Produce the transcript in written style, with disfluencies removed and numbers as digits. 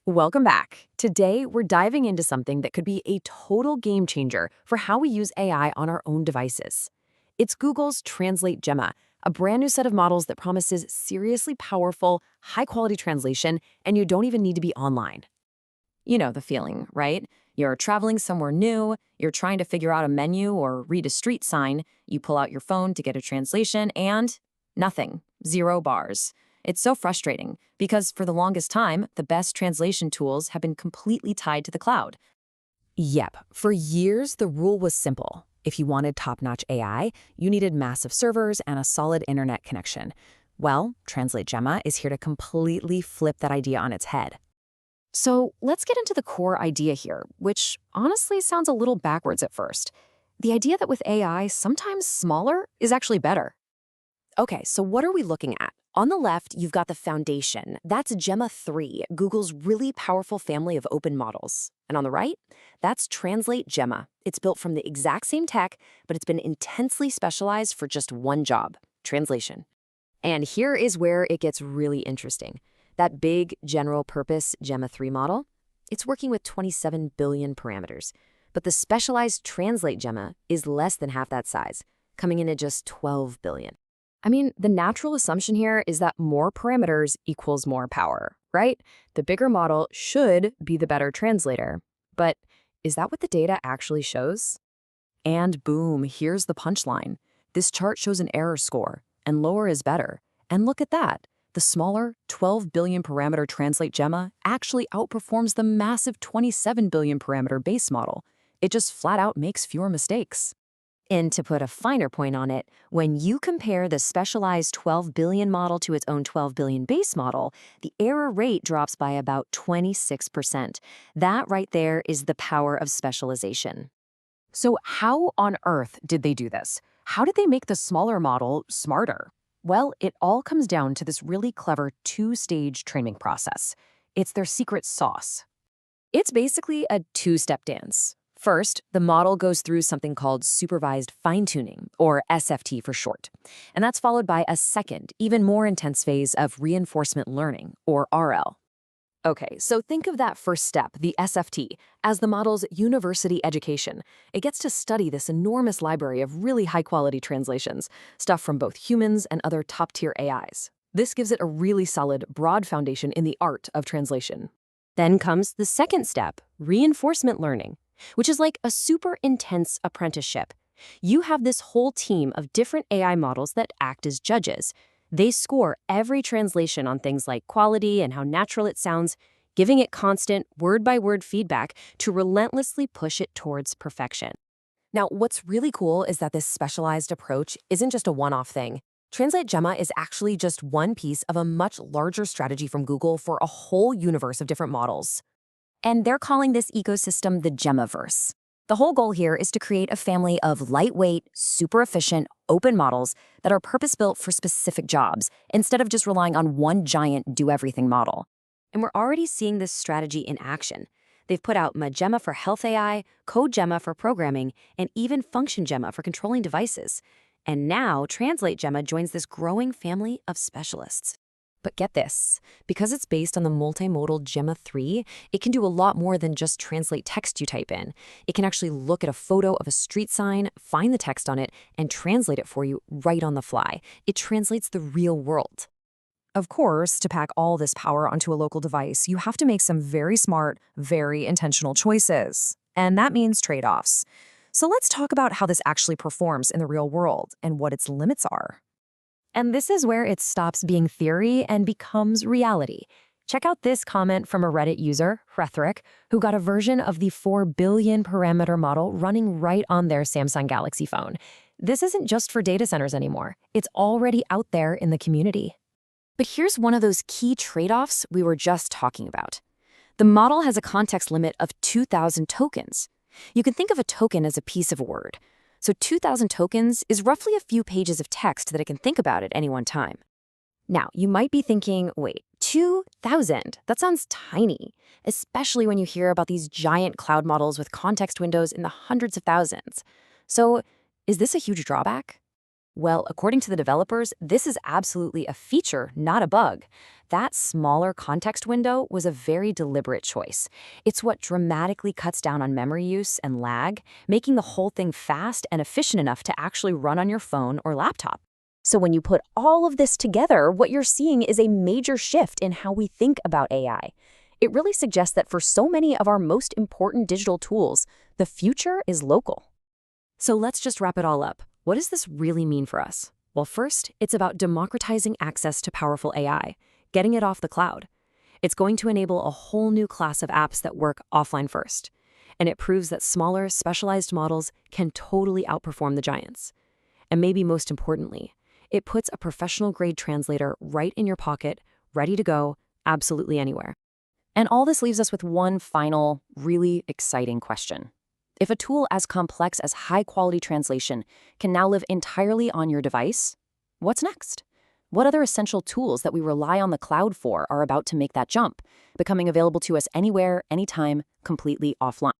Welcome back. Today, we're diving into something that could be a total game changer for how we use AI on our own devices. It's Google's TranslateGemma, a brand new set of models that promises seriously powerful, high-quality translation, and you don't even need to be online. You know the feeling, right? You're traveling somewhere new, you're trying to figure out a menu or read a street sign, you pull out your phone to get a translation, and nothing. Zero bars. It's so frustrating because for the longest time, the best translation tools have been completely tied to the cloud. Yep, for years, the rule was simple. If you wanted top-notch AI, you needed massive servers and a solid internet connection. Well, TranslateGemma is here to completely flip that idea on its head. So let's get into the core idea here, which honestly sounds a little backwards at first. The idea that with AI, sometimes smaller is actually better. Okay, so what are we looking at? On the left, you've got the foundation. That's Gemma 3, Google's really powerful family of open models. And on the right, that's TranslateGemma. It's built from the exact same tech, but it's been intensely specialized for just one job, translation. And here is where it gets really interesting. That big general-purpose Gemma 3 model, it's working with 27 billion parameters. But the specialized TranslateGemma is less than half that size, coming in at just 12 billion. I mean, the natural assumption here is that more parameters equals more power, right? The bigger model should be the better translator. But is that what the data actually shows? And boom, here's the punchline. This chart shows an error score, and lower is better. And look at that. The smaller, 12 billion parameter TranslateGemma actually outperforms the massive 27 billion parameter base model. It just flat out makes fewer mistakes. And to put a finer point on it, when you compare the specialized 12 billion model to its own 12 billion base model, the error rate drops by about 26%. That right there is the power of specialization. So how on earth did they do this? How did they make the smaller model smarter? Well, it all comes down to this really clever two-stage training process. It's their secret sauce. It's basically a two-step dance. First, the model goes through something called supervised fine-tuning, or SFT for short. And that's followed by a second, even more intense phase of reinforcement learning, or RL. Okay, so think of that first step, the SFT, as the model's university education. It gets to study this enormous library of really high-quality translations, stuff from both humans and other top-tier AIs. This gives it a really solid, broad foundation in the art of translation. Then comes the second step, reinforcement learning, which is like a super intense apprenticeship. You have this whole team of different AI models that act as judges. They score every translation on things like quality and how natural it sounds, giving it constant word-by-word feedback to relentlessly push it towards perfection. Now, what's really cool is that this specialized approach isn't just a one-off thing. TranslateGemma is actually just one piece of a much larger strategy from Google for a whole universe of different models. And they're calling this ecosystem the Gemmaverse. The whole goal here is to create a family of lightweight, super efficient, open models that are purpose-built for specific jobs, instead of just relying on one giant do-everything model. And we're already seeing this strategy in action. They've put out MaGemma for health AI, CodeGemma for programming, and even FunctionGemma for controlling devices. And now TranslateGemma joins this growing family of specialists. But get this, because it's based on the multimodal Gemma 3, it can do a lot more than just translate text you type in. It can actually look at a photo of a street sign, find the text on it, and translate it for you right on the fly. It translates the real world. Of course, to pack all this power onto a local device, you have to make some very smart, very intentional choices. And that means trade-offs. So let's talk about how this actually performs in the real world and what its limits are. And this is where it stops being theory and becomes reality. Check out this comment from a Reddit user, Rhetoric, who got a version of the 4 billion parameter model running right on their Samsung Galaxy phone. This isn't just for data centers anymore. It's already out there in the community. But here's one of those key trade-offs we were just talking about. The model has a context limit of 2,000 tokens. You can think of a token as a piece of word. So 2,000 tokens is roughly a few pages of text that it can think about at any one time. Now, you might be thinking, wait, 2,000? That sounds tiny, especially when you hear about these giant cloud models with context windows in the hundreds of thousands. So is this a huge drawback? Well, according to the developers, this is absolutely a feature, not a bug. That smaller context window was a very deliberate choice. It's what dramatically cuts down on memory use and lag, making the whole thing fast and efficient enough to actually run on your phone or laptop. So when you put all of this together, what you're seeing is a major shift in how we think about AI. It really suggests that for so many of our most important digital tools, the future is local. So let's just wrap it all up. What does this really mean for us? Well, first, it's about democratizing access to powerful AI, getting it off the cloud. It's going to enable a whole new class of apps that work offline first. And it proves that smaller, specialized models can totally outperform the giants. And maybe most importantly, it puts a professional-grade translator right in your pocket, ready to go, absolutely anywhere. And all this leaves us with one final, really exciting question. If a tool as complex as high-quality translation can now live entirely on your device, what's next? What other essential tools that we rely on the cloud for are about to make that jump, becoming available to us anywhere, anytime, completely offline?